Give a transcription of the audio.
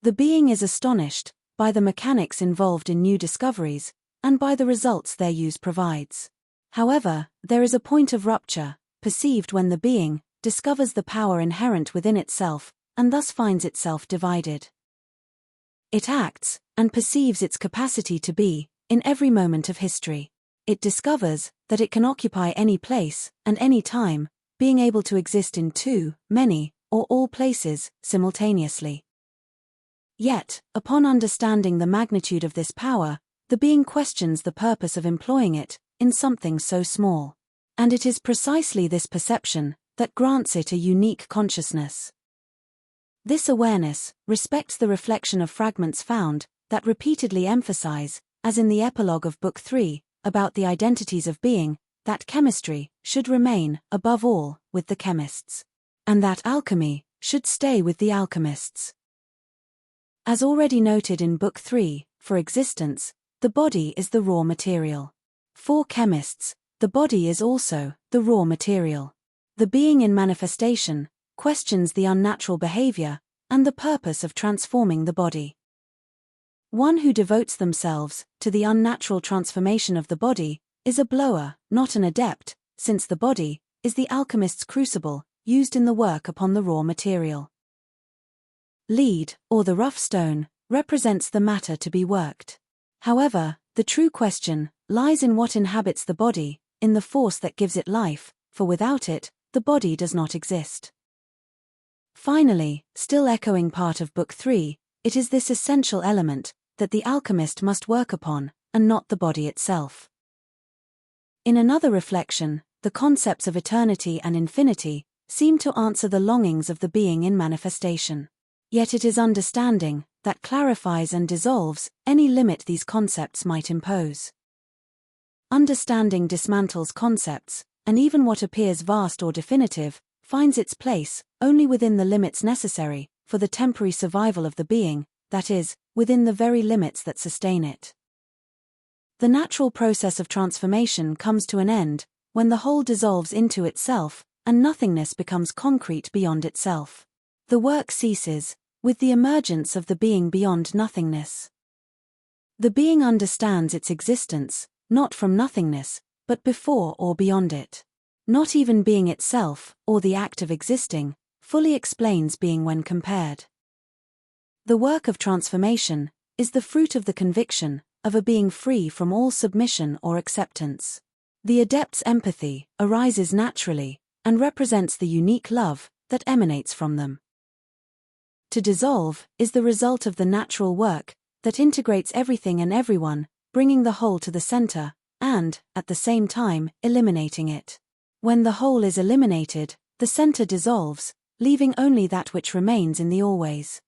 The being is astonished by the mechanics involved in new discoveries, and by the results their use provides. However, there is a point of rupture, perceived when the being discovers the power inherent within itself, and thus finds itself divided. It acts, and perceives its capacity to be, in every moment of history. It discovers that it can occupy any place, and any time, being able to exist in two, many, or all places, simultaneously. Yet, upon understanding the magnitude of this power, the being questions the purpose of employing it in something so small. And it is precisely this perception that grants it a unique consciousness. This awareness respects the reflection of fragments found that repeatedly emphasize, as in the epilogue of Book 3, about the identities of being, that chemistry should remain, above all, with the chemists, and that alchemy should stay with the alchemists. As already noted in Book 3, for existence, the body is the raw material. For chemists, the body is also the raw material. The being in manifestation questions the unnatural behavior and the purpose of transforming the body. One who devotes themselves to the unnatural transformation of the body is a blower, not an adept, since the body is the alchemist's crucible, used in the work upon the raw material. Lead, or the rough stone, represents the matter to be worked. However, the true question lies in what inhabits the body, in the force that gives it life, for without it, the body does not exist. Finally, still echoing part of Book 3, it is this essential element that the alchemist must work upon, and not the body itself. In another reflection, the concepts of eternity and infinity seem to answer the longings of the being in manifestation. Yet it is understanding that clarifies and dissolves any limit these concepts might impose. Understanding dismantles concepts, and even what appears vast or definitive finds its place only within the limits necessary for the temporary survival of the being, that is, within the very limits that sustain it. The natural process of transformation comes to an end when the whole dissolves into itself and nothingness becomes concrete beyond itself. The work ceases with the emergence of the being beyond nothingness. The being understands its existence, not from nothingness, but before or beyond it. Not even being itself, or the act of existing, fully explains being when compared. The work of transformation is the fruit of the conviction of a being free from all submission or acceptance. The adept's empathy arises naturally and represents the unique love that emanates from them. To dissolve is the result of the natural work that integrates everything and everyone, bringing the whole to the center, and, at the same time, eliminating it. When the whole is eliminated, the center dissolves, leaving only that which remains in the always.